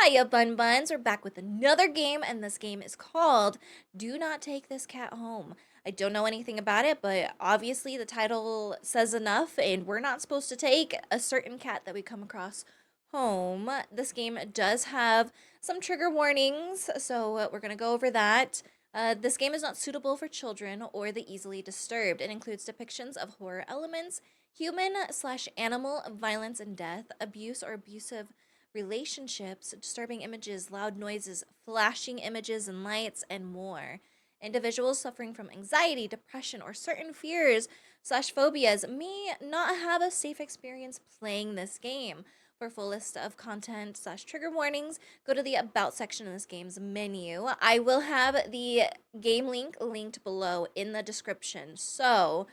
Hiya, Bun Buns. We're back with another game, and this game is called Do Not Take This Cat Home. I don't know anything about it, but obviously the title says enough, and we're not supposed to take a certain cat that we come across home. This game does have some trigger warnings, so we're going to go over that. This game is not suitable for children or the easily disturbed. It includes depictions of horror elements, human/animal violence and death, abuse or abusive relationships, disturbing images, loud noises, flashing images and lights, and more. Individuals suffering from anxiety, depression, or certain fears/slash phobias may not have a safe experience playing this game. For a full list of content/slash trigger warnings, go to the About section of this game's menu. I will have the game link linked below in the description. So,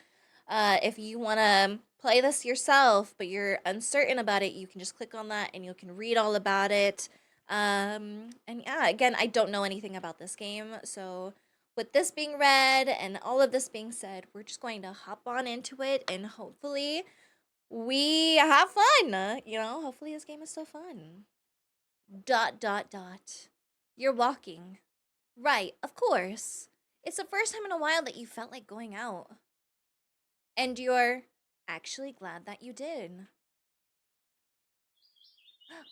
if you want to play this yourself, but you're uncertain about it, you can just click on that and you can read all about it. And yeah, again, I don't know anything about this game. So, with this being read and all of this being said, we're just going to hop on into it and hopefully we have fun. Hopefully this game is so fun. ... You're walking. Right, of course. It's the first time in a while that you felt like going out. And you're actually glad that you did.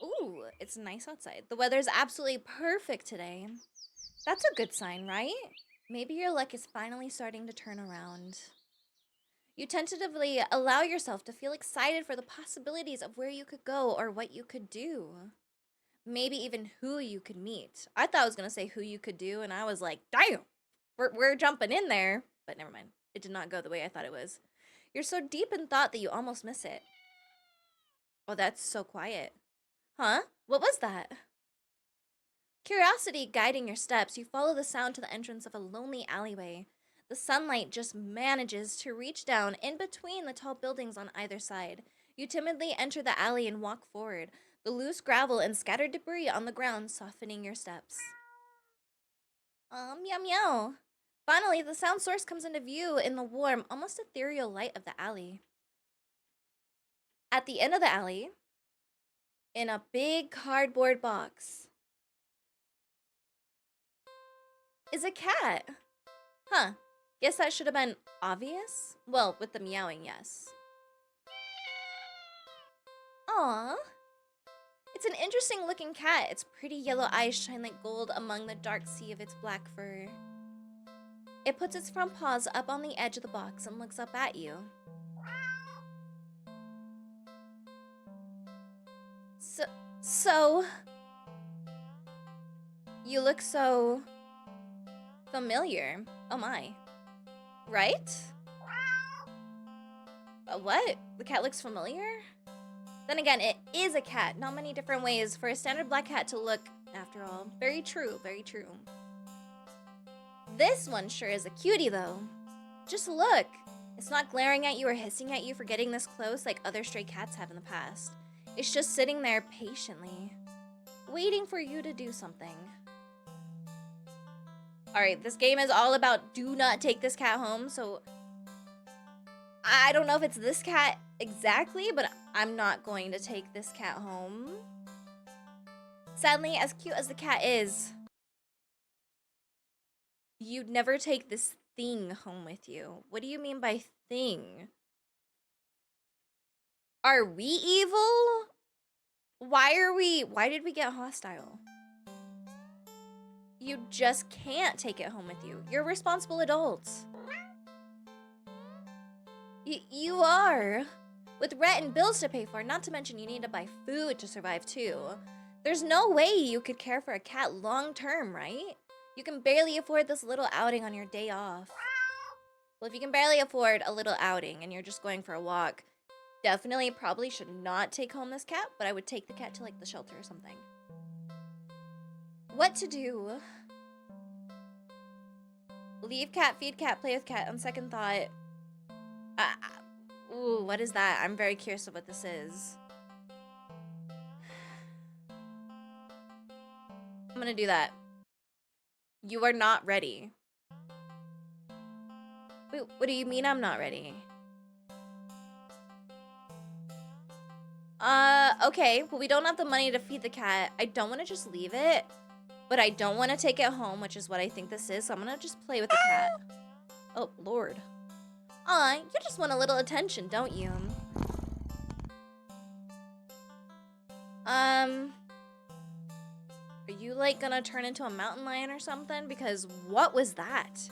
Ooh, it's nice outside. The weather's absolutely perfect today. That's a good sign, right? Maybe your luck is finally starting to turn around. You tentatively allow yourself to feel excited for the possibilities of where you could go or what you could do. Maybe even who you could meet. I thought I was going to say who you could do, and I was like, damn, we're jumping in there. But never mind. It did not go the way I thought it was. You're so deep in thought that you almost miss it. Oh, that's so quiet. Huh? What was that? Curiosity guiding your steps, you follow the sound to the entrance of a lonely alleyway. The sunlight just manages to reach down in between the tall buildings on either side. You timidly enter the alley and walk forward, the loose gravel and scattered debris on the ground softening your steps. Meow meow. Finally, the sound source comes into view in the warm, almost ethereal light of the alley. At the end of the alley, in a big cardboard box, is a cat. Huh. Guess that should have been obvious? Well, with the meowing, yes. Aww. It's an interesting looking cat. Its pretty yellow eyes shine like gold among the dark sea of its black fur. It puts its front paws up on the edge of the box and looks up at you. So, you look so familiar. Oh my. Right? What? The cat looks familiar? Then again, it is a cat. Not many different ways for a standard black cat to look, after all. Very true, very true. This one sure is a cutie, though. Just look. It's not glaring at you or hissing at you for getting this close like other stray cats have in the past. It's just sitting there patiently, waiting for you to do something. Alright, this game is all about do not take this cat home, so I don't know if it's this cat exactly, but I'm not going to take this cat home. Sadly, as cute as the cat is, you'd never take this thing home with you. What do you mean by thing? Are we evil? Why did we get hostile? You just can't take it home with you. You're responsible adults. You are. With rent and bills to pay for, not to mention you need to buy food to survive too. There's no way you could care for a cat long term, right? You can barely afford this little outing on your day off. Well, if you can barely afford a little outing and you're just going for a walk, definitely probably should not take home this cat, but I would take the cat to like the shelter or something. What to do? Leave cat, feed cat, play with cat. On second thought, ooh, what is that? I'm very curious of what this is. I'm gonna do that. You are not ready. Wait, what do you mean I'm not ready? Okay. Well, we don't have the money to feed the cat. I don't want to just leave it, but I don't want to take it home, which is what I think this is. So I'm gonna just play with the cat. Oh, Lord. Aw, you just want a little attention, don't you? Are you, like, gonna turn into a mountain lion or something? Because what was that?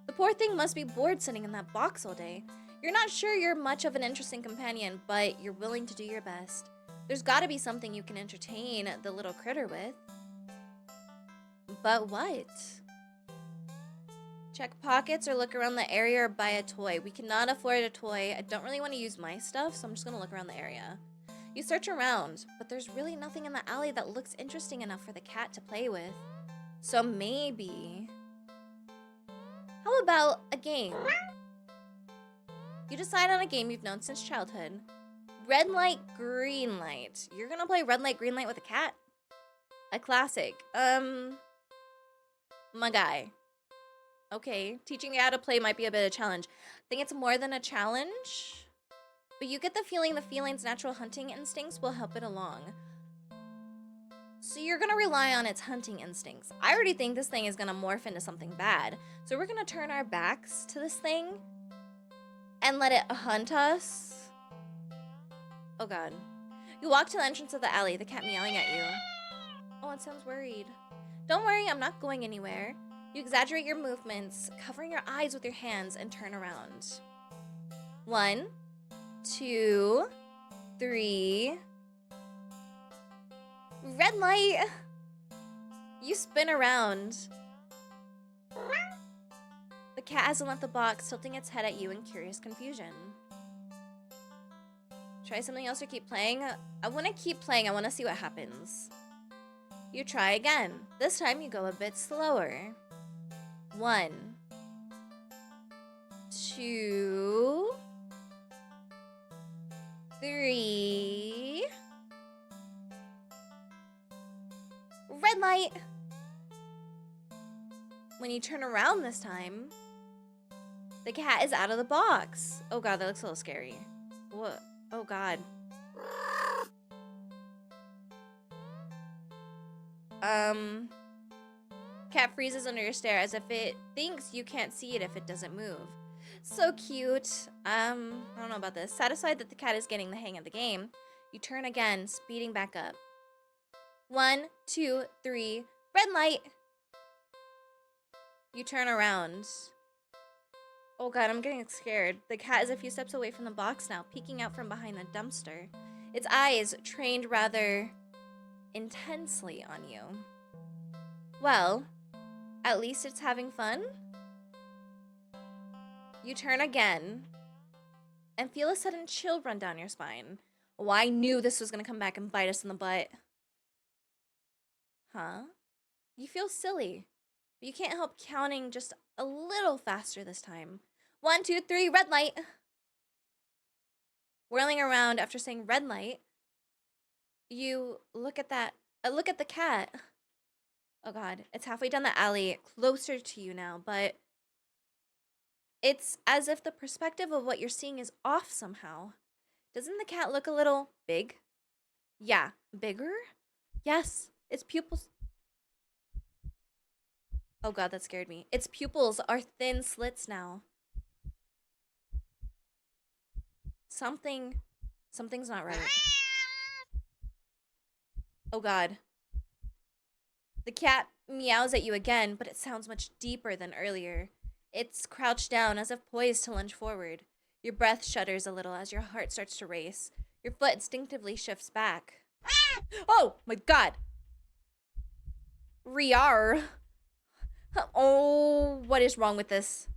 The poor thing must be bored sitting in that box all day. You're not sure you're much of an interesting companion, but you're willing to do your best. There's gotta be something you can entertain the little critter with. But what? Check pockets or look around the area or buy a toy. We cannot afford a toy. I don't really want to use my stuff, so I'm just gonna look around the area. You search around, but there's really nothing in the alley that looks interesting enough for the cat to play with. So maybe... How about a game? You decide on a game you've known since childhood. Red light, green light. You're gonna play red light, green light with a cat? A classic. My guy. Okay, teaching you how to play might be a bit of a challenge. I think it's more than a challenge. But you get the feeling the feline's natural hunting instincts will help it along. So you're gonna rely on its hunting instincts. I already think this thing is gonna morph into something bad. So we're gonna turn our backs to this thing and let it hunt us. Oh God. You walk to the entrance of the alley, the cat meowing at you. Oh, it sounds worried. Don't worry, I'm not going anywhere. You exaggerate your movements, covering your eyes with your hands, and turn around. 1, 2, 3. Red light! You spin around. The cat hasn't left the box, tilting its head at you in curious confusion. Try something else or keep playing? I want to keep playing. I want to see what happens. You try again. This time you go a bit slower. 1, 2, 3. Red light. When you turn around this time, the cat is out of the box. Oh God, that looks a little scary. What? Oh God. Cat freezes under your stare as if it thinks you can't see it if it doesn't move. So cute. I don't know about this. Satisfied that the cat is getting the hang of the game, you turn again, speeding back up. 1, 2, 3, red light. You turn around. Oh God, I'm getting scared. The cat is a few steps away from the box now, peeking out from behind the dumpster. Its eyes trained rather intensely on you. Well, at least it's having fun. You turn again and feel a sudden chill run down your spine. Oh, I knew this was gonna come back and bite us in the butt. Huh? You feel silly, but you can't help counting just a little faster this time. 1, 2, 3, red light. Whirling around after saying red light, you look at the cat. Oh God, it's halfway down the alley, closer to you now, but it's as if the perspective of what you're seeing is off somehow. Doesn't the cat look a little big? Yeah, bigger? Yes, its pupils. Oh God, that scared me. Its pupils are thin slits now. Something's not right. Oh God. The cat meows at you again, but it sounds much deeper than earlier. It's crouched down as if poised to lunge forward. Your breath shudders a little as your heart starts to race. Your foot instinctively shifts back. Oh my God. Riar. Oh, what is wrong with this?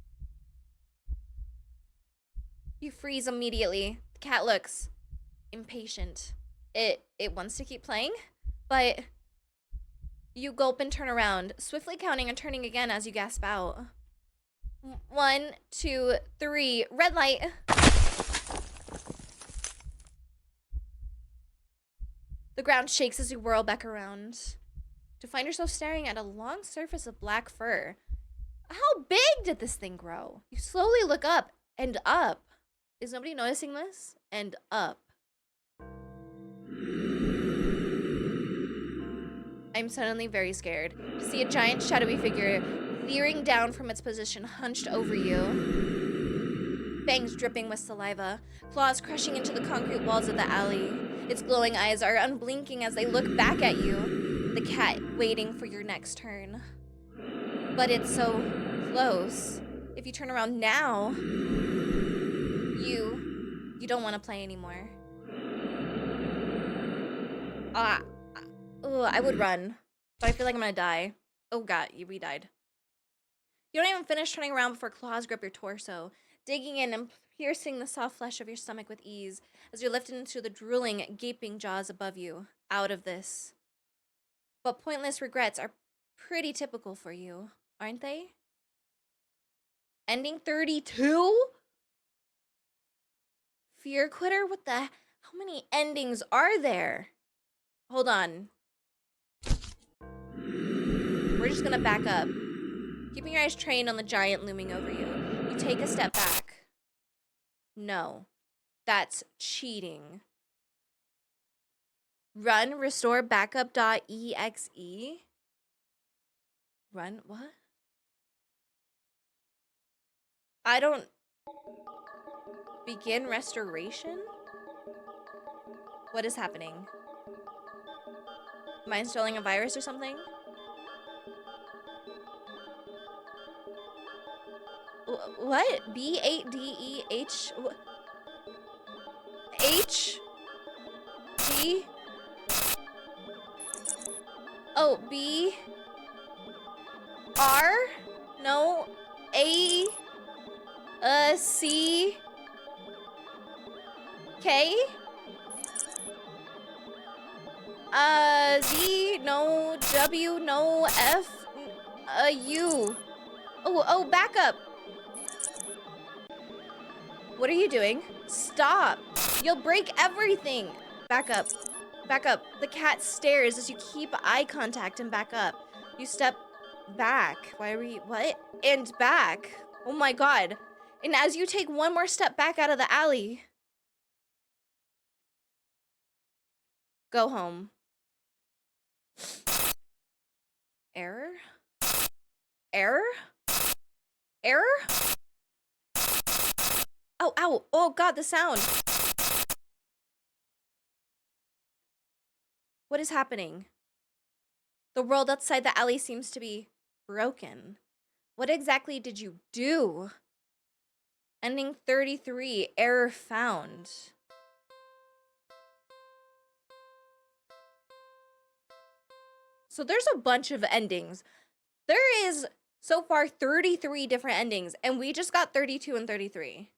You freeze immediately. The cat looks impatient. It wants to keep playing, but you gulp and turn around, swiftly counting and turning again as you gasp out. 1, 2, 3, red light. The ground shakes as you whirl back around, to find yourself staring at a long surface of black fur. How big did this thing grow? You slowly look up and up. Is nobody noticing this? And up. I'm suddenly very scared to see a giant shadowy figure leering down from its position hunched over you. Fangs dripping with saliva, claws crushing into the concrete walls of the alley. Its glowing eyes are unblinking as they look back at you, the cat waiting for your next turn. But it's so close. If you turn around now, you don't want to play anymore. I would run, but I feel like I'm gonna die. Oh god, we died. You don't even finish turning around before claws grip your torso, digging in and piercing the soft flesh of your stomach with ease as you're lifted into the drooling, gaping jaws above you. Out of this. But pointless regrets are pretty typical for you, aren't they? Ending 32? Fear quitter? What the? How many endings are there? Hold on. We're just gonna back up. Keeping your eyes trained on the giant looming over you, you take a step back. No, that's cheating. Run restore backup.exe. Run what? I don't begin restoration? What is happening? Am I installing a virus or something? What? B8DEH H D Oh, B R no A C K Z no W no F U. Oh, back up. What are you doing? Stop. You'll break everything. Back up. Back up. The cat stares as you keep eye contact and back up. You step back. Why are we... What? And back. Oh my god. And as you take one more step back out of the alley... Go home. Error? Error? Error? Oh, ow. Oh god, the sound. What is happening? The world outside the alley seems to be broken. What exactly did you do? Ending 33, error found. So there's a bunch of endings. There is so far 33 different endings, and we just got 32 and 33.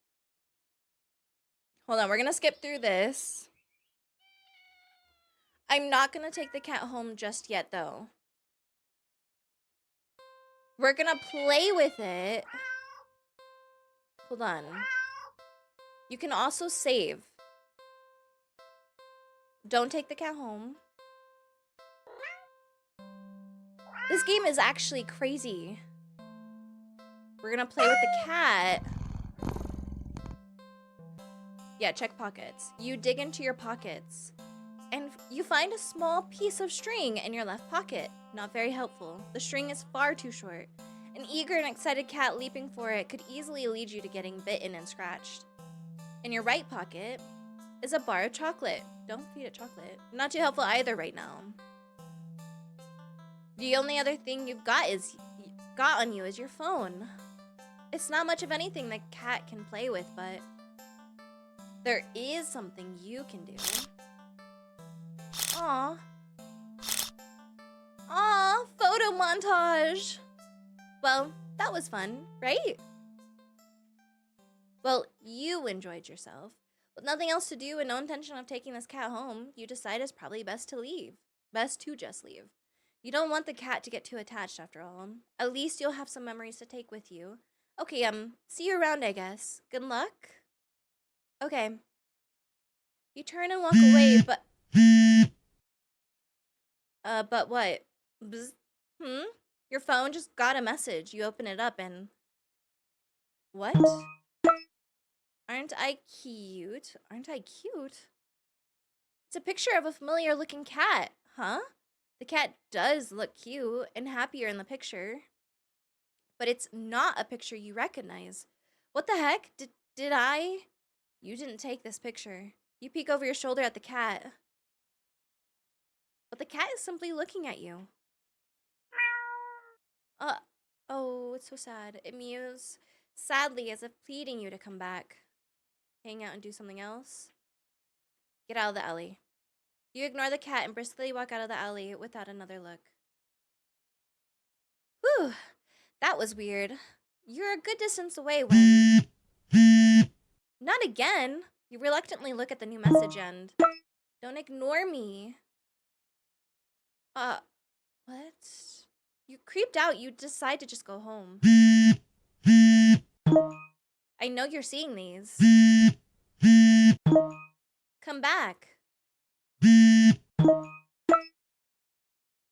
Hold on, we're gonna skip through this. I'm not gonna take the cat home just yet, though. We're gonna play with it. Hold on. You can also save. Don't take the cat home. This game is actually crazy. We're gonna play with the cat. Yeah, check pockets. You dig into your pockets, and you find a small piece of string in your left pocket. Not very helpful. The string is far too short. An eager and excited cat leaping for it could easily lead you to getting bitten and scratched. In your right pocket is a bar of chocolate. Don't feed it chocolate. Not too helpful either right now. The only other thing you've got on you is your phone. It's not much of anything the cat can play with, but there is something you can do. Aw. Aw, photo montage. Well, that was fun, right? Well, you enjoyed yourself. With nothing else to do and no intention of taking this cat home, you decide it's probably best to leave. Best to just leave. You don't want the cat to get too attached after all. At least you'll have some memories to take with you. Okay, see you around, I guess. Good luck. Okay. You turn and walk away, but... But what? Bzz. Your phone just got a message. You open it up and... What? Aren't I cute? Aren't I cute? It's a picture of a familiar-looking cat, huh? The cat does look cute and happier in the picture, but it's not a picture you recognize. What the heck? Did I? You didn't take this picture. You peek over your shoulder at the cat, but the cat is simply looking at you. Uh, oh, it's so sad. It mews sadly as if pleading you to come back, hang out and do something else. Get out of the alley. You ignore the cat and briskly walk out of the alley without another look. Whew, that was weird. You're a good distance away when... Not again! You reluctantly look at the new message and... Don't ignore me. What? You creeped out. You decide to just go home. I know you're seeing these. Come back.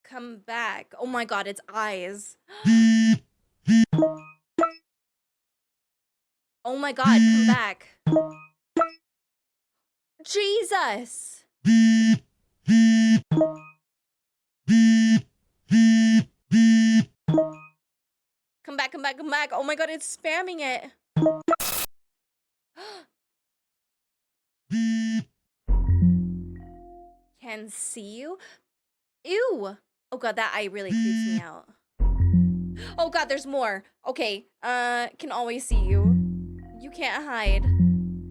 Come back. Oh my god, it's eyes. Oh my god, come back. Jesus! Come back, come back, come back. Oh my god, it's spamming it. Can see you? Ew. Oh god, that eye really creeps me out. Oh god, there's more. Okay, can always see you. You can't hide.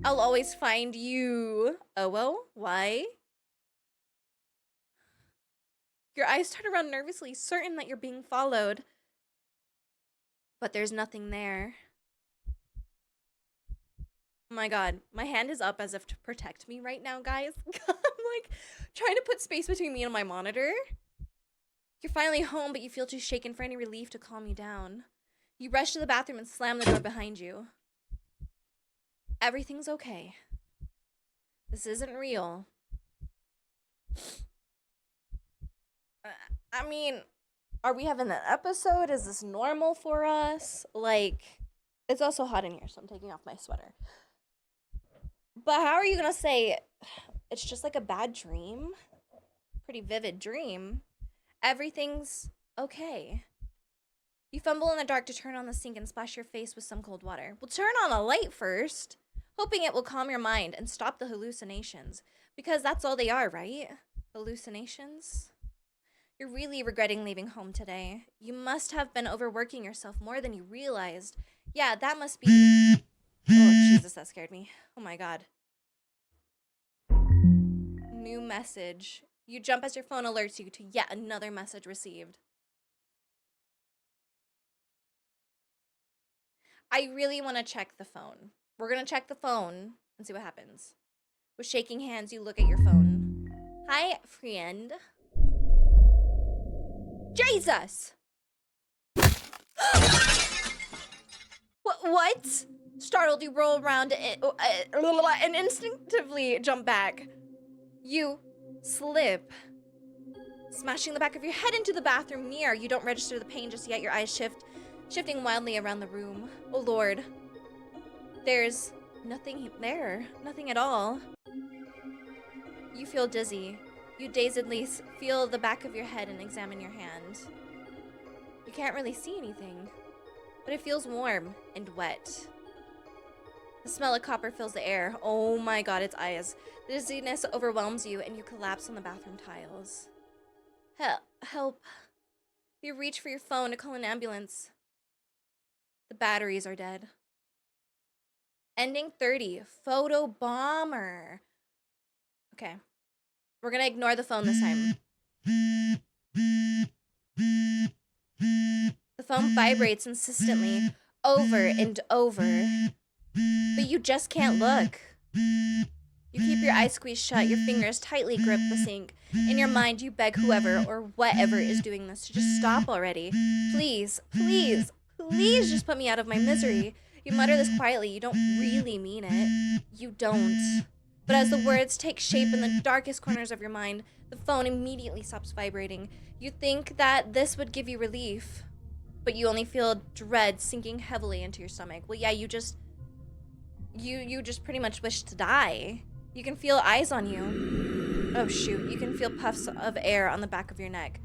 I'll always find you. Oh well, why? Your eyes turn around nervously, certain that you're being followed. But there's nothing there. Oh my god, my hand is up as if to protect me right now, guys. I'm like trying to put space between me and my monitor. You're finally home, but you feel too shaken for any relief to calm you down. You rush to the bathroom and slam the door behind you. Everything's okay. This isn't real. I mean, are we having an episode? Is this normal for us? Like, it's also hot in here, so I'm taking off my sweater. But how are you gonna say it's just like a bad dream? Pretty vivid dream. Everything's okay. You fumble in the dark to turn on the sink and splash your face with some cold water. Well, turn on a light first, hoping it will calm your mind and stop the hallucinations. Because that's all they are, right? Hallucinations? You're really regretting leaving home today. You must have been overworking yourself more than you realized. Yeah, that must be... Oh, Jesus, that scared me. Oh my god. New message. You jump as your phone alerts you to yet another message received. I really want to check the phone. We're going to check the phone and see what happens. With shaking hands, you look at your phone. Hi, friend. Jesus! What? Startled, you roll around and instinctively jump back. You slip, smashing the back of your head into the bathroom mirror. You don't register the pain just yet. Your eyes shifting wildly around the room. Oh Lord. There's nothing there. Nothing at all. You feel dizzy. You dazedly feel the back of your head and examine your hand. You can't really see anything, but it feels warm and wet. The smell of copper fills the air. Oh my god, it's eyes. The dizziness overwhelms you and you collapse on the bathroom tiles. Help. You reach for your phone to call an ambulance. The batteries are dead. Ending 30. Photo bomber. Okay. We're gonna ignore the phone this time. The phone vibrates insistently, over and over. But you just can't look. You keep your eyes squeezed shut, your fingers tightly grip the sink. In your mind, you beg whoever or whatever is doing this to just stop already. Please, please, please just put me out of my misery. You mutter this quietly. You don't really mean it. You don't. But as the words take shape in the darkest corners of your mind, the phone immediately stops vibrating. You think that this would give you relief, but you only feel dread sinking heavily into your stomach. Well, yeah, you just pretty much wish to die. You can feel eyes on you. Oh shoot, you can feel puffs of air on the back of your neck.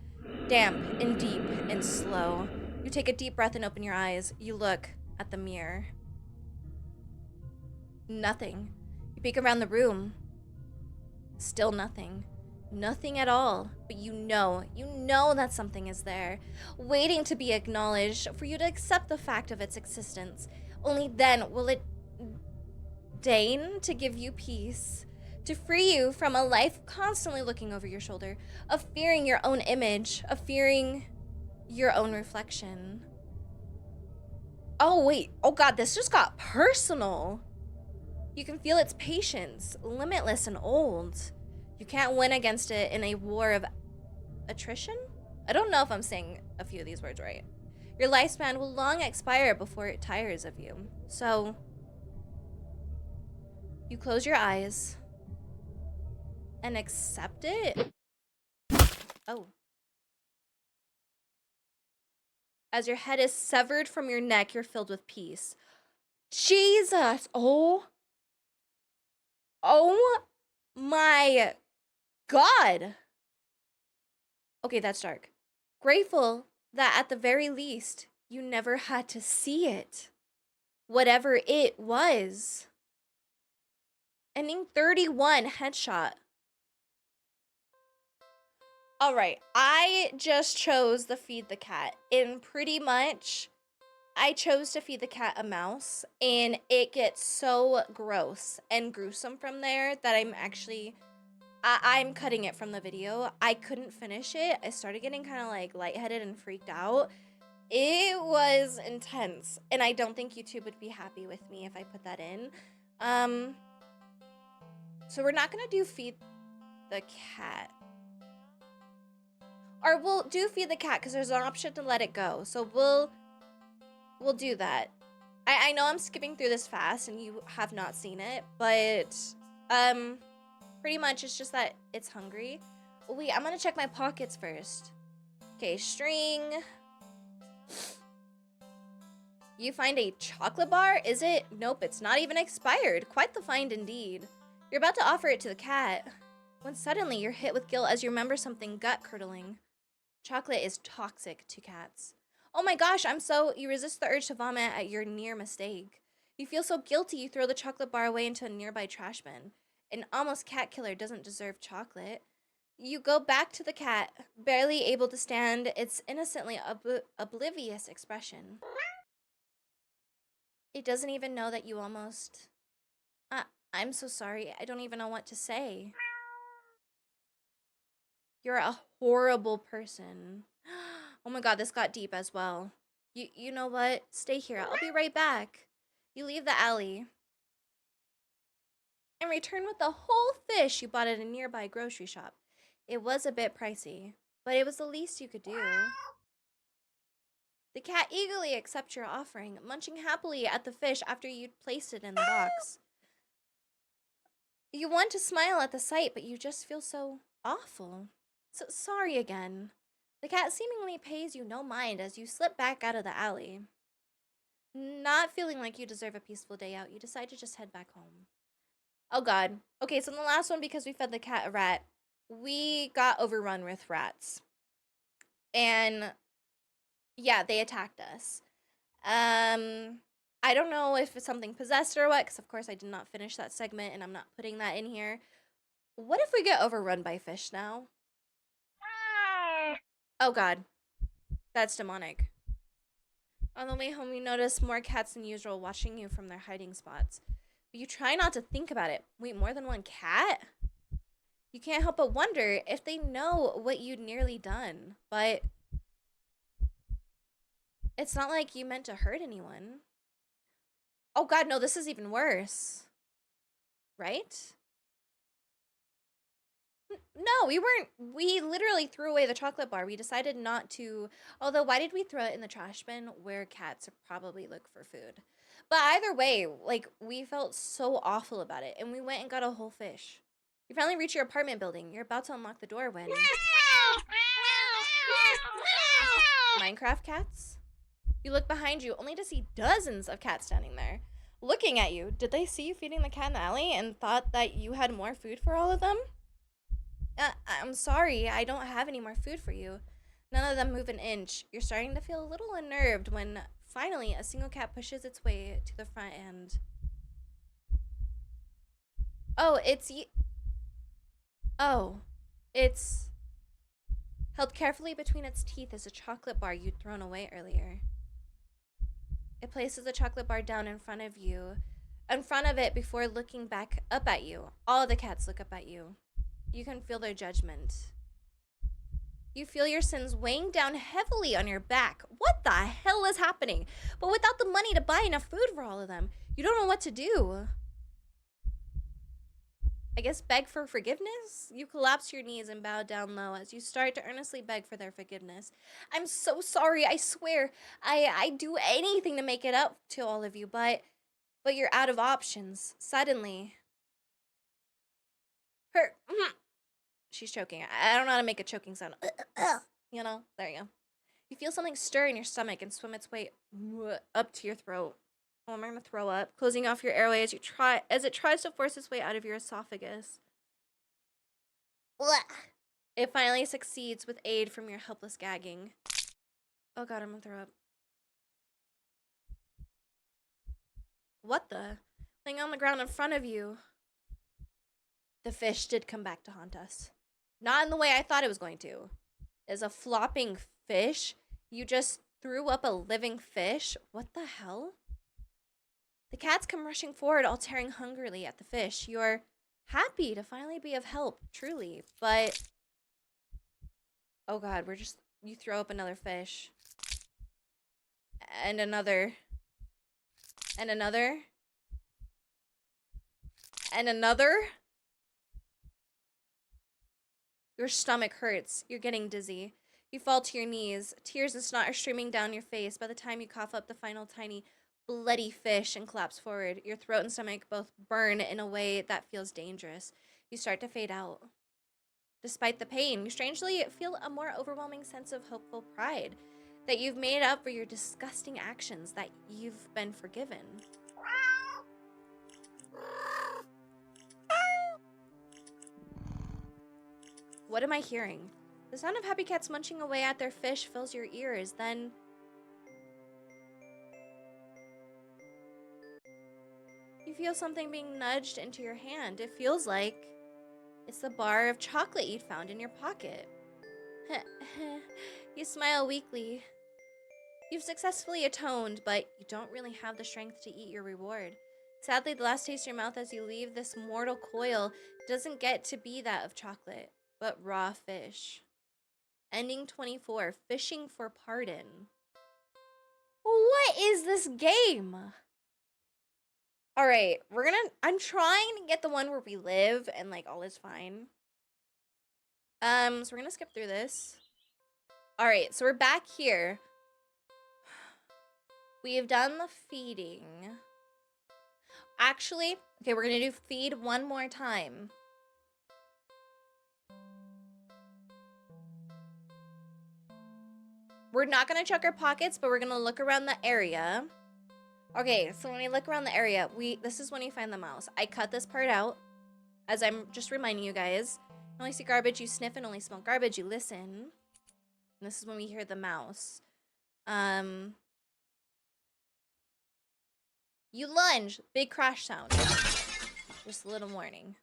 Damp and deep and slow. You take a deep breath and open your eyes. You look at the mirror. Nothing. You peek around the room. Still nothing. Nothing at all. But you know that something is there, waiting to be acknowledged, for you to accept the fact of its existence. Only then will it deign to give you peace, to free you from a life constantly looking over your shoulder, of fearing your own image, of fearing your own reflection. Oh, wait. Oh, God, this just got personal. You can feel its patience, limitless and old. You can't win against it in a war of attrition? I don't know if I'm saying a few of these words right. Your lifespan will long expire before it tires of you. So, you close your eyes and accept it. Oh. As your head is severed from your neck, you're filled with peace. Jesus! Oh my God! Okay, that's dark. Grateful that at the very least, you never had to see it. Whatever it was. Ending 31 headshot. All right, I just chose the feed the cat. And pretty much, I chose to feed the cat a mouse. And it gets so gross and gruesome from there that I'm cutting it from the video. I couldn't finish it. I started getting kind of like lightheaded and freaked out. It was intense. And I don't think YouTube would be happy with me if I put that in. So we're not going to do feed the cat. Or we'll do feed the cat because there's an option to let it go. So we'll do that. I know I'm skipping through this fast and you have not seen it, but pretty much it's just that it's hungry. Oh, wait, I'm gonna check my pockets first. Okay, string. You find a chocolate bar? Is it? Nope, it's not even expired. Quite the find indeed. You're about to offer it to the cat when suddenly you're hit with guilt as you remember something gut-curdling. Chocolate is toxic to cats. Oh my gosh, you resist the urge to vomit at your near mistake. You feel so guilty you throw the chocolate bar away into a nearby trash bin. An almost cat killer doesn't deserve chocolate. You go back to the cat, barely able to stand its innocently oblivious expression. It doesn't even know that you almost... I'm so sorry, I don't even know what to say. You're a horrible person. Oh my God, this got deep as well. You know what? Stay here. I'll be right back. You leave the alley and return with the whole fish you bought at a nearby grocery shop. It was a bit pricey, but it was the least you could do. The cat eagerly accepts your offering, munching happily at the fish after you'd placed it in the box. You want to smile at the sight, but you just feel so awful. So sorry again. The cat seemingly pays you no mind as you slip back out of the alley. Not feeling like you deserve a peaceful day out, you decide to just head back home. Oh God. Okay, so in the last one, because we fed the cat a rat, we got overrun with rats. And yeah, they attacked us. I don't know if it's something possessed or what, because of course I did not finish that segment and I'm not putting that in here. What if we get overrun by fish now? Oh God, that's demonic. On the way home, you notice more cats than usual watching you from their hiding spots. But you try not to think about it. Wait, more than one cat? You can't help but wonder if they know what you'd nearly done. But it's not like you meant to hurt anyone. Oh God, no, this is even worse. Right? No, we weren't. We literally threw away the chocolate bar. We decided not to. Although, why did we throw it in the trash bin where cats probably look for food? But either way, like, we felt so awful about it. And we went and got a whole fish. You finally reach your apartment building. You're about to unlock the door when... Minecraft cats? You look behind you only to see dozens of cats standing there. Looking at you. Did they see you feeding the cat in the alley and thought that you had more food for all of them? I'm sorry, I don't have any more food for you. None of them move an inch. You're starting to feel a little unnerved when finally a single cat pushes its way to the front end. Oh, Oh, it's held carefully between its teeth is a chocolate bar you'd thrown away earlier. It places the chocolate bar down in front of it before looking back up at you. All the cats look up at you. You can feel their judgment. You feel your sins weighing down heavily on your back. What the hell is happening? But without the money to buy enough food for all of them, you don't know what to do. I guess beg for forgiveness? You collapse your knees and bow down low as you start to earnestly beg for their forgiveness. I'm so sorry, I swear. I'd do anything to make it up to all of you, but you're out of options. Suddenly. Her she's choking. I don't know how to make a choking sound. You know, there you go. You feel something stir in your stomach and swim its way up to your throat. Oh, I'm gonna throw up, closing off your airway as it tries to force its way out of your esophagus. It finally succeeds with aid from your helpless gagging. Oh god, I'm gonna throw up. What the? Laying on the ground in front of you. The fish did come back to haunt us. Not in the way I thought it was going to. Is a flopping fish? You just threw up a living fish? What the hell? The cats come rushing forward, all tearing hungrily at the fish. You're happy to finally be of help, truly, but oh god, you throw up another fish. And another. And another. And another. Your stomach hurts. You're getting dizzy. You fall to your knees. Tears and snot are streaming down your face by the time you cough up the final tiny bloody fish and collapse forward. Your throat and stomach both burn in a way that feels dangerous. You start to fade out. Despite the pain, you strangely feel a more overwhelming sense of hopeful pride that you've made up for your disgusting actions, that you've been forgiven. What am I hearing? The sound of happy cats munching away at their fish fills your ears, then you feel something being nudged into your hand. It feels like it's the bar of chocolate you'd found in your pocket. You smile weakly. You've successfully atoned, but you don't really have the strength to eat your reward. Sadly, the last taste in your mouth as you leave this mortal coil doesn't get to be that of chocolate, but raw fish. Ending 24, fishing for pardon. What is this game? Alright, I'm trying to get the one where we live and like all is fine. So we're gonna skip through this. Alright, so we're back here. We have done the feeding. Actually, okay, we're gonna do feed one more time. We're not gonna check our pockets, but we're gonna look around the area. Okay, so when we look around the area, this is when you find the mouse. I cut this part out, as I'm just reminding you guys. Only see garbage, you sniff, and only smell garbage, you listen. And this is when we hear the mouse. You lunge, big crash sound. Just a little warning.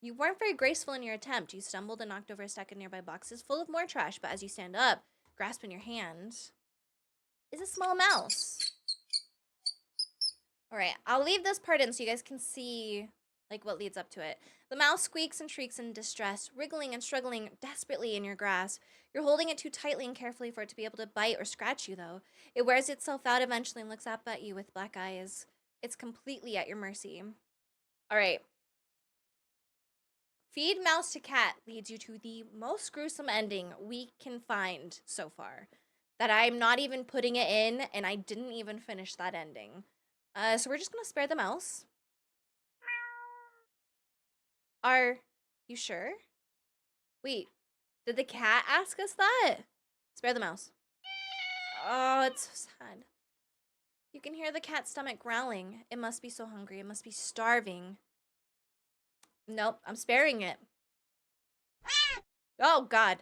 You weren't very graceful in your attempt. You stumbled and knocked over a stack of nearby boxes full of more trash, but as you stand up, grasp in your hand, is a small mouse. All right, I'll leave this part in so you guys can see like what leads up to it. The mouse squeaks and shrieks in distress, wriggling and struggling desperately in your grasp. You're holding it too tightly and carefully for it to be able to bite or scratch you, though. It wears itself out eventually and looks up at you with black eyes. It's completely at your mercy. All right. Feed mouse to cat leads you to the most gruesome ending we can find so far. That I'm not even putting it in, and I didn't even finish that ending. So we're just gonna spare the mouse. Are you sure? Wait, did the cat ask us that? Spare the mouse. Oh, it's so sad. You can hear the cat's stomach growling. It must be so hungry. It must be starving. Nope, I'm sparing it. Oh, God.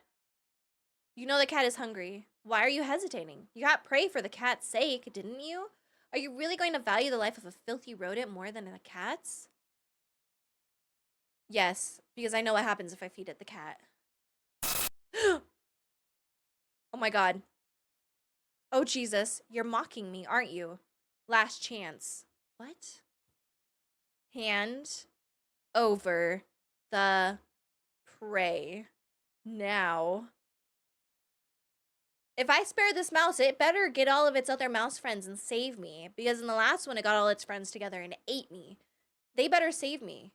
You know the cat is hungry. Why are you hesitating? You got prey for the cat's sake, didn't you? Are you really going to value the life of a filthy rodent more than a cat's? Yes, because I know what happens if I feed it the cat. Oh my God. Oh, Jesus. You're mocking me, aren't you? Last chance. What? Hand over the prey. Now. If I spare this mouse, it better get all of its other mouse friends and save me. Because in the last one, it got all its friends together and ate me. They better save me.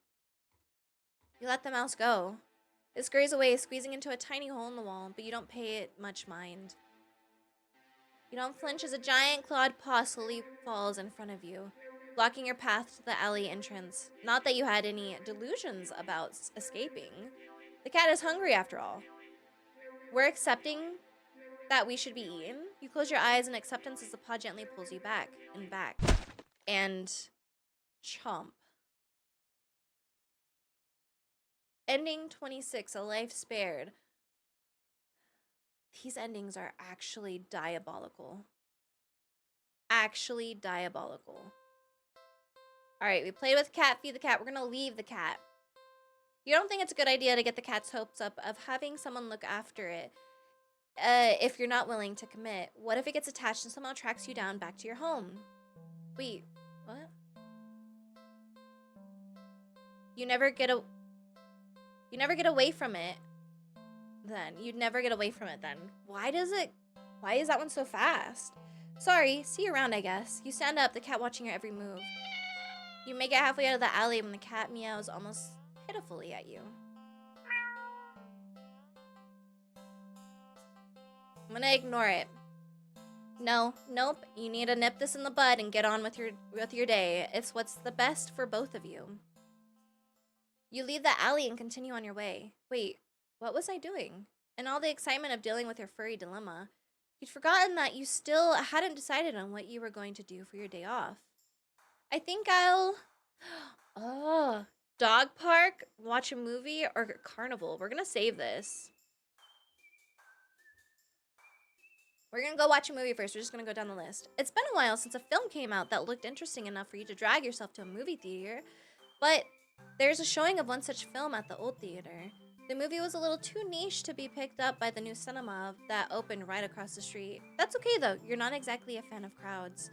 You let the mouse go. It scurries away, squeezing into a tiny hole in the wall, but you don't pay it much mind. You don't flinch as a giant clawed paw slowly falls in front of you, blocking your path to the alley entrance. Not that you had any delusions about escaping. The cat is hungry after all. We're accepting that we should be eaten. You close your eyes in acceptance as the paw gently pulls you back and back. And chomp. Ending 26, a life spared. These endings are actually diabolical. Actually diabolical. Alright, we played with cat, feed the cat. We're gonna leave the cat. You don't think it's a good idea to get the cat's hopes up of having someone look after it if you're not willing to commit. What if it gets attached and somehow tracks you down back to your home? Wait, what? You never get away from it then. You'd never get away from it then. Why is that one so fast? Sorry, see you around, I guess. You stand up, the cat watching your every move. You make it halfway out of the alley when the cat meows almost pitifully at you. I'm gonna ignore it. No, nope. You need to nip this in the bud and get on with your day. It's what's the best for both of you. You leave the alley and continue on your way. Wait, what was I doing? In all the excitement of dealing with your furry dilemma, you'd forgotten that you still hadn't decided on what you were going to do for your day off. I think I'll... Oh, dog park, watch a movie, or carnival. We're gonna save this. We're gonna go watch a movie first. We're just gonna go down the list. It's been a while since a film came out that looked interesting enough for you to drag yourself to a movie theater, but there's a showing of one such film at the old theater. The movie was a little too niche to be picked up by the new cinema that opened right across the street. That's okay though, you're not exactly a fan of crowds.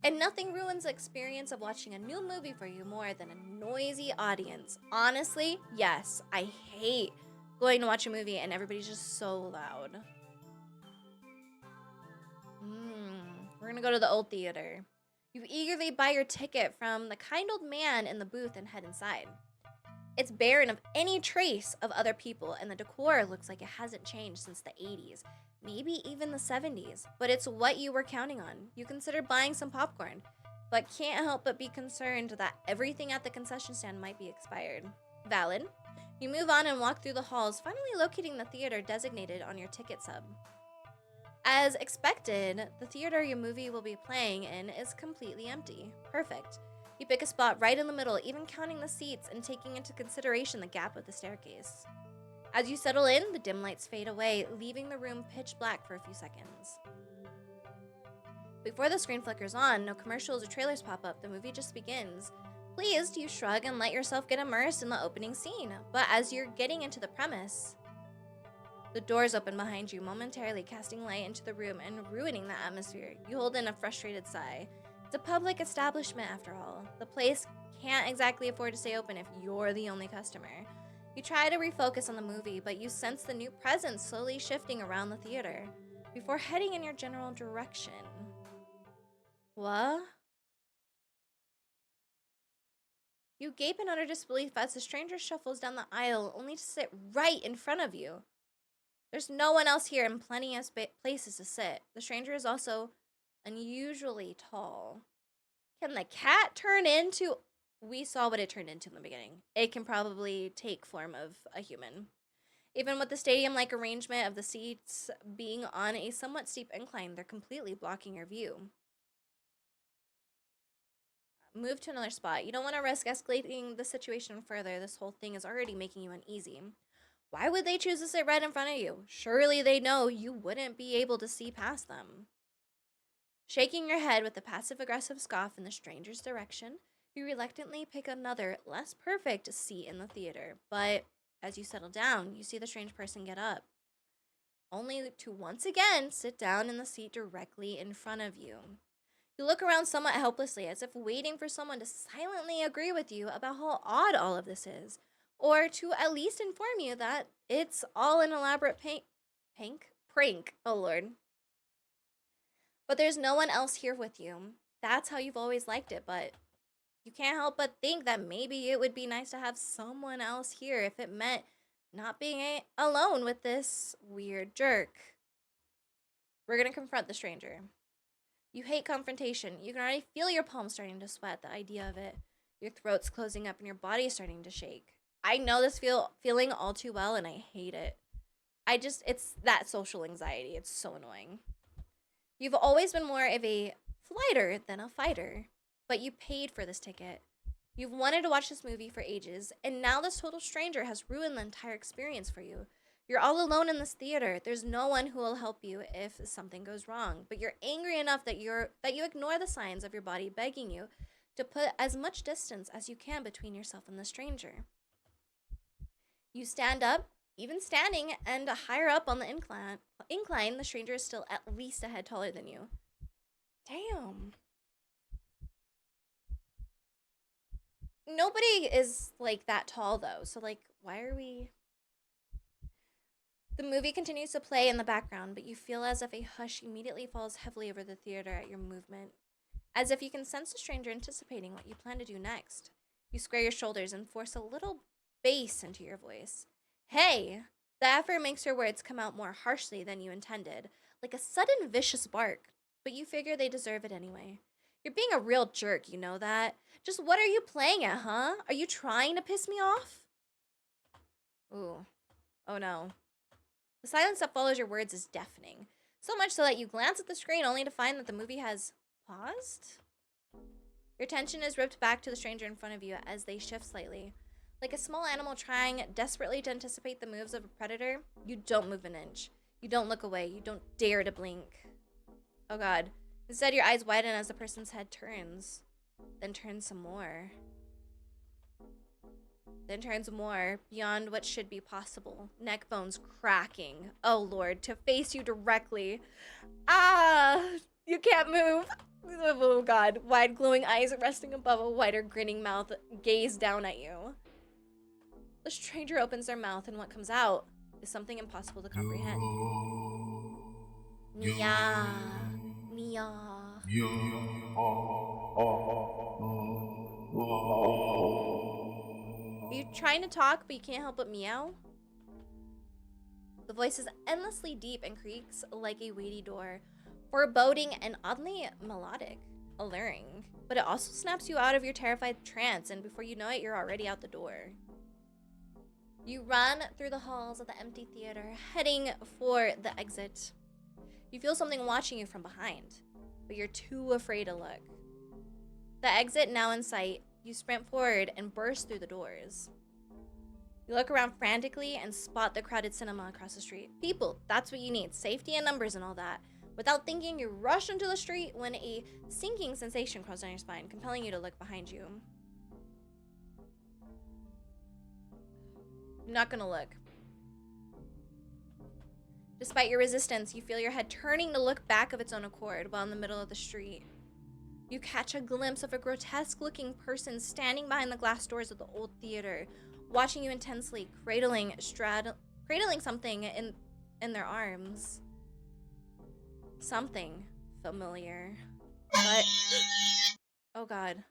And nothing ruins the experience of watching a new movie for you more than a noisy audience. Honestly, yes, I hate going to watch a movie and everybody's just so loud. We're gonna go to the old theater. You eagerly buy your ticket from the kind old man in the booth and head inside. It's barren of any trace of other people, and the decor looks like it hasn't changed since the 80s, maybe even the 70s, but it's what you were counting on. You consider buying some popcorn, but can't help but be concerned that everything at the concession stand might be expired. Valid. You move on and walk through the halls, finally locating the theater designated on your ticket stub. As expected, the theater your movie will be playing in is completely empty. Perfect. You pick a spot right in the middle, even counting the seats and taking into consideration the gap with the staircase. As you settle in, the dim lights fade away, leaving the room pitch black for a few seconds. Before the screen flickers on, no commercials or trailers pop up, the movie just begins. Pleased, you shrug and let yourself get immersed in the opening scene. But as you're getting into the premise, the doors open behind you, momentarily casting light into the room and ruining the atmosphere. You hold in a frustrated sigh. It's a public establishment after all. The place can't exactly afford to stay open if you're the only customer. You try to refocus on the movie, but you sense the new presence slowly shifting around the theater before heading in your general direction. What? You gape in utter disbelief as the stranger shuffles down the aisle, only to sit right in front of you. There's no one else here and plenty of places to sit. The stranger is also unusually tall. Can the cat turn into... We saw what it turned into in the beginning. It can probably take form of a human. Even with the stadium-like arrangement of the seats being on a somewhat steep incline, they're completely blocking your view. Move to another spot. You don't want to risk escalating the situation further. This whole thing is already making you uneasy. Why would they choose to sit right in front of you? Surely they know you wouldn't be able to see past them. Shaking your head with a passive aggressive scoff in the stranger's direction, you reluctantly pick another, less perfect seat in the theater. But as you settle down, you see the strange person get up, only to once again sit down in the seat directly in front of you. You look around somewhat helplessly, as if waiting for someone to silently agree with you about how odd all of this is, or to at least inform you that it's all an elaborate prank. Oh lord. But there's no one else here with you. That's how you've always liked it, but you can't help but think that maybe it would be nice to have someone else here if it meant not being alone with this weird jerk. We're gonna confront the stranger. You hate confrontation. You can already feel your palms starting to sweat at the idea of it. Your throat's closing up and your body is starting to shake. I know this feeling all too well, and I hate it. It's that social anxiety. It's so annoying. You've always been more of a flighter than a fighter, but you paid for this ticket. You've wanted to watch this movie for ages, and now this total stranger has ruined the entire experience for you. You're all alone in this theater. There's no one who will help you if something goes wrong, but you're angry enough that you ignore the signs of your body begging you to put as much distance as you can between yourself and the stranger. You stand up, even standing, and higher up on the incline, the stranger is still at least a head taller than you. Damn. Nobody is like that tall though, so like, why are we? The movie continues to play in the background, but you feel as if a hush immediately falls heavily over the theater at your movement, as if you can sense the stranger anticipating what you plan to do next. You square your shoulders and force a little bass into your voice. Hey! The effort makes your words come out more harshly than you intended, like a sudden vicious bark, but you figure they deserve it anyway. You're being a real jerk, you know that? Just what are you playing at, huh? Are you trying to piss me off? Ooh. Oh no. The silence that follows your words is deafening, so much so that you glance at the screen only to find that the movie has paused? Your attention is ripped back to the stranger in front of you as they shift slightly. Like a small animal trying desperately to anticipate the moves of a predator, you don't move an inch. You don't look away. You don't dare to blink. Oh god. Instead, your eyes widen as the person's head turns. Then turns some more. Then turns more, beyond what should be possible. Neck bones cracking. Oh lord, to face you directly. Ah! You can't move. Oh god. Wide glowing eyes resting above a wider grinning mouth gaze down at you. The stranger opens their mouth and what comes out is something impossible to comprehend. Nia. Nia. Are you trying to talk but you can't help but meow? The voice is endlessly deep and creaks like a weighty door, foreboding and oddly melodic, alluring. But it also snaps you out of your terrified trance, and before you know it, you're already out the door. You run through the halls of the empty theater, heading for the exit. You feel something watching you from behind, but you're too afraid to look. The exit now in sight, you sprint forward and burst through the doors. You look around frantically and spot the crowded cinema across the street. People, that's what you need, safety and numbers and all that. Without thinking, you rush into the street when a sinking sensation crawls down your spine, compelling you to look behind you. I'm not gonna look. Despite your resistance, you feel your head turning to look back of its own accord while in the middle of the street. You catch a glimpse of a grotesque-looking person standing behind the glass doors of the old theater, watching you intensely, cradling something in their arms. Something familiar. But oh god.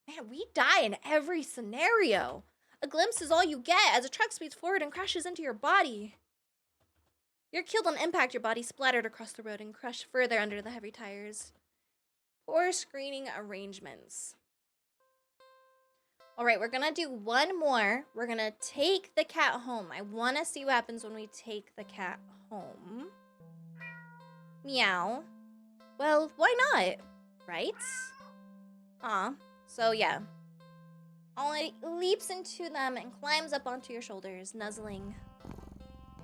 Man, we die in every scenario. A glimpse is all you get as a truck speeds forward and crashes into your body. You're killed on impact, your body splattered across the road and crushed further under the heavy tires. Poor screening arrangements. All right, we're gonna do one more. We're gonna take the cat home. I wanna see what happens when we take the cat home. Meow. Well, why not? Right? So yeah. Ollie leaps into them and climbs up onto your shoulders, nuzzling.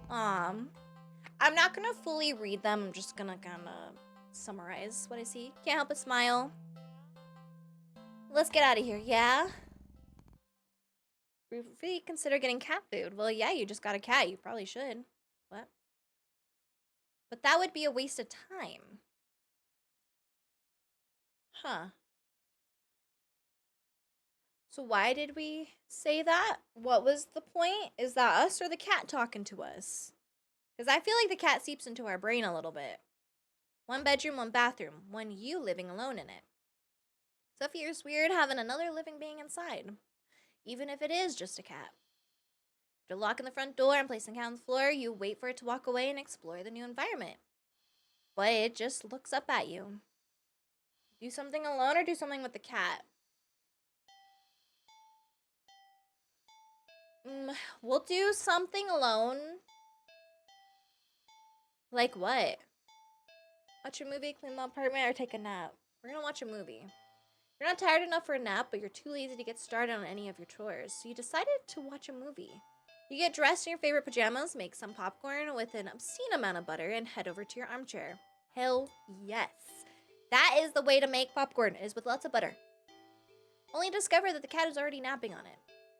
I'm not gonna fully read them. I'm just gonna kind of summarize what I see. Can't help but smile. Let's get out of here, yeah? Really consider getting cat food. Well, yeah, you just got a cat. You probably should. What? But that would be a waste of time. Huh. So why did we say that? What was the point? Is that us or the cat talking to us? Because I feel like the cat seeps into our brain a little bit. One bedroom, one bathroom, one you living alone in it. So it feels weird having another living being inside, even if it is just a cat. After locking the front door and placing the cat on the floor, you wait for it to walk away and explore the new environment. But it just looks up at you. Do something alone or do something with the cat? We'll do something alone. Like what? Watch a movie, clean the apartment, or take a nap. We're gonna watch a movie. You're not tired enough for a nap, but you're too lazy to get started on any of your chores, so you decided to watch a movie. You get dressed in your favorite pajamas, make some popcorn with an obscene amount of butter, and head over to your armchair. Hell yes. That is the way to make popcorn, is with lots of butter. Only to discover that the cat is already napping on it.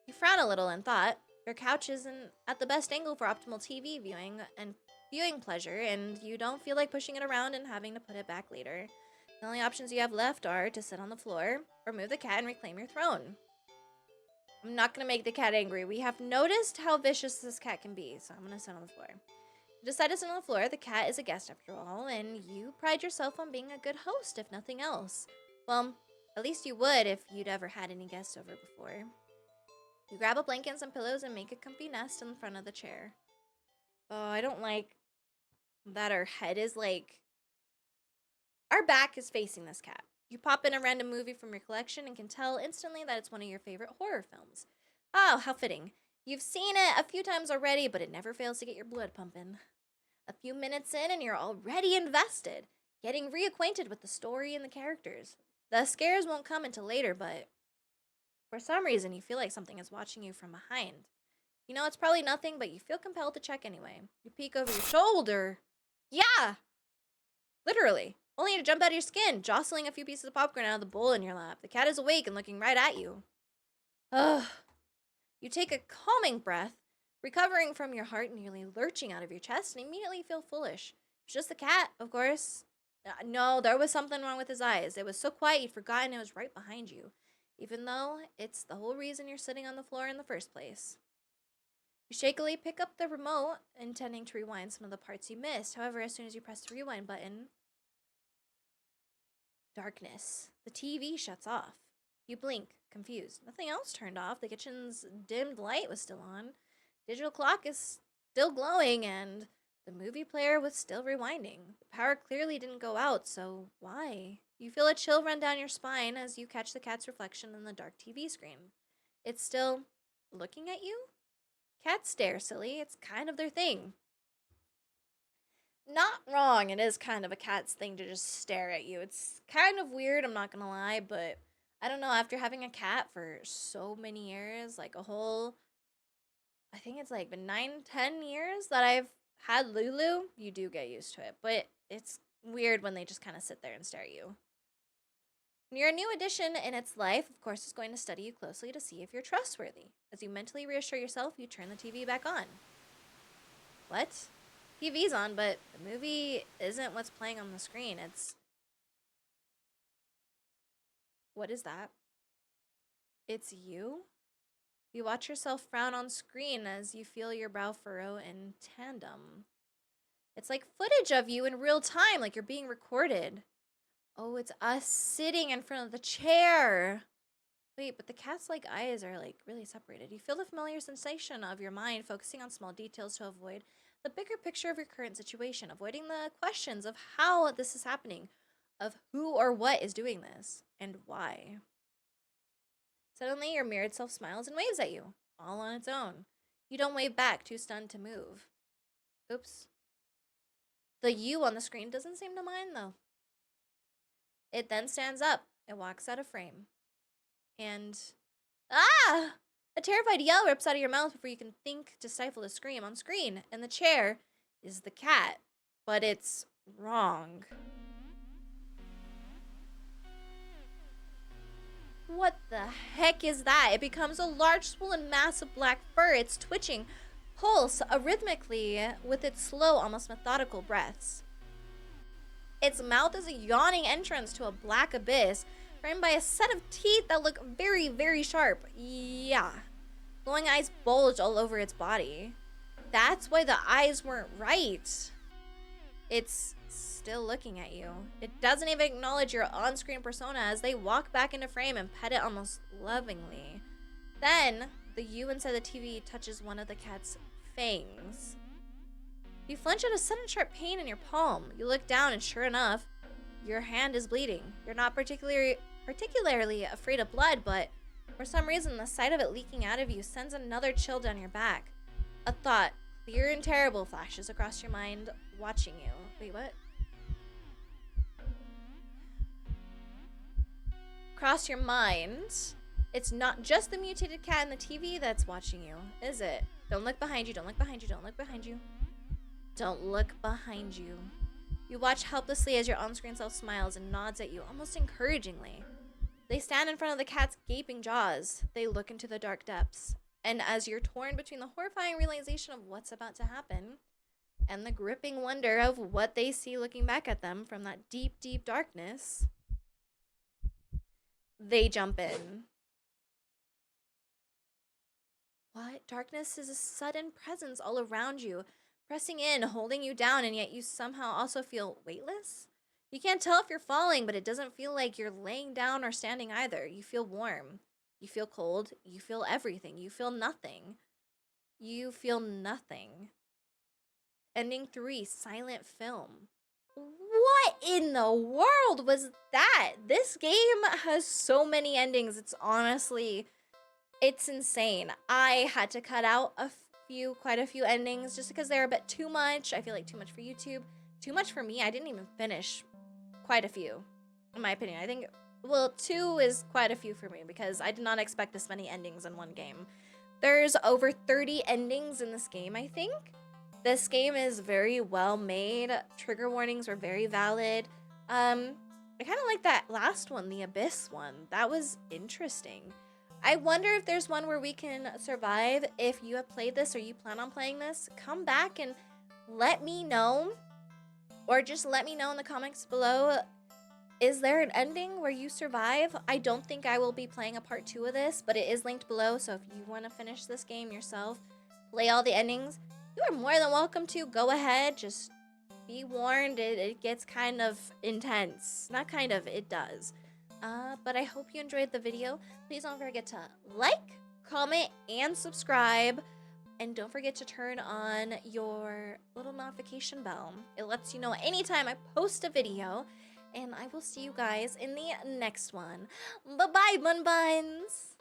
You frown a little and thought, your couch isn't at the best angle for optimal TV viewing pleasure, and you don't feel like pushing it around and having to put it back later. The only options you have left are to sit on the floor, or move the cat and reclaim your throne. I'm not going to make the cat angry. We have noticed how vicious this cat can be, so I'm going to sit on the floor. You decide to sit on the floor. The cat is a guest after all, and you pride yourself on being a good host, if nothing else. Well, at least you would if you'd ever had any guests over before. You grab a blanket and some pillows and make a comfy nest in front of the chair. Oh, I don't like that our head is like... Our back is facing this cat. You pop in a random movie from your collection and can tell instantly that it's one of your favorite horror films. Oh, how fitting. You've seen it a few times already, but it never fails to get your blood pumping. A few minutes in and you're already invested, getting reacquainted with the story and the characters. The scares won't come until later, but for some reason you feel like something is watching you from behind. You know it's probably nothing, but you feel compelled to check anyway. You peek over your shoulder. Yeah! Literally. Only to jump out of your skin, jostling a few pieces of popcorn out of the bowl in your lap. The cat is awake and looking right at you. Ugh. You take a calming breath, recovering from your heart nearly lurching out of your chest, and immediately feel foolish. It's just the cat, of course. No, there was something wrong with his eyes. It was so quiet you'd forgotten it was right behind you, even though it's the whole reason you're sitting on the floor in the first place. You shakily pick up the remote, intending to rewind some of the parts you missed. However, as soon as you press the rewind button, darkness. The TV shuts off. You blink, confused. Nothing else turned off. The kitchen's dimmed light was still on. Digital clock is still glowing, and the movie player was still rewinding. The power clearly didn't go out, so why? You feel a chill run down your spine as you catch the cat's reflection in the dark TV screen. It's still looking at you? Cats stare, silly. It's kind of their thing. Not wrong. It is kind of a cat's thing to just stare at you. It's kind of weird, I'm not gonna lie, but I don't know. After having a cat for so many years, like a whole, I think it's like been 9, 10 years that I've had Lulu, you do get used to it. But it's weird when they just kind of sit there and stare at you. Your new addition in its life, of course, is going to study you closely to see if you're trustworthy. As you mentally reassure yourself, you turn the TV back on. What? TV's on, but the movie isn't what's playing on the screen. It's... What is that? It's you? You watch yourself frown on screen as you feel your brow furrow in tandem. It's like footage of you in real time, like you're being recorded. Oh, it's us sitting in front of the chair. Wait, but the cat's like eyes are like really separated. You feel the familiar sensation of your mind focusing on small details to avoid the bigger picture of your current situation, avoiding the questions of how this is happening, of who or what is doing this, and why. Suddenly, your mirrored self smiles and waves at you, all on its own. You don't wave back, too stunned to move. Oops. The you on the screen doesn't seem to mind, though. It then stands up and walks out of frame. And Ah! A terrified yell rips out of your mouth before you can think to stifle a scream. On screen, in the chair, is the cat. But it's wrong. What the heck is that? It becomes a large, swollen mass of black fur. It's twitching, pulse rhythmically with its slow, almost methodical breaths. Its mouth is a yawning entrance to a black abyss, framed by a set of teeth that look very, very sharp. Yeah. Glowing eyes bulge all over its body. That's why the eyes weren't right. It's still looking at you. It doesn't even acknowledge your on-screen persona as they walk back into frame and pet it almost lovingly. Then, the you inside the TV touches one of the cat's fangs. You flinch at a sudden sharp pain in your palm. You look down and sure enough, your hand is bleeding. You're not particularly afraid of blood, but for some reason the sight of it leaking out of you sends another chill down your back. A thought, clear and terrible, flashes across your mind, watching you. Wait, what? Across your mind, it's not just the mutated cat in the TV that's watching you, is it? Don't look behind you, don't look behind you, don't look behind you. Don't look behind you. You watch helplessly as your on-screen self smiles and nods at you, almost encouragingly. They stand in front of the cat's gaping jaws. They look into the dark depths. And as you're torn between the horrifying realization of what's about to happen and the gripping wonder of what they see looking back at them from that deep, deep darkness, they jump in. What? Darkness is a sudden presence all around you, pressing in, holding you down, and yet you somehow also feel weightless? You can't tell if you're falling, but it doesn't feel like you're laying down or standing either. You feel warm. You feel cold. You feel everything. You feel nothing. You feel nothing. Ending 3, silent film. What in the world was that? This game has so many endings. It's insane. I had to cut out quite a few endings just because they're a bit too much. I feel like too much for YouTube, too much for me. I didn't even finish quite a few, in my opinion. I think, well, 2 is quite a few for me because I did not expect this many endings in one game. There's over 30 endings in this game, I think. This game is very well made. Trigger warnings were very valid. I kind of like that last one, the Abyss one. That was interesting. I wonder if there's one where we can survive. If you have played this or you plan on playing this, come back and let me know. Or just let me know in the comments below. Is there an ending where you survive? I don't think I will be playing a part 2 of this, but it is linked below. So if you want to finish this game yourself, play all the endings, you are more than welcome to. Go ahead. Just be warned. It gets kind of intense. Not kind of, it does. But I hope you enjoyed the video. Please don't forget to like, comment, and subscribe. And don't forget to turn on your little notification bell. It lets you know anytime I post a video. And I will see you guys in the next one. Bye-bye, Bun Buns!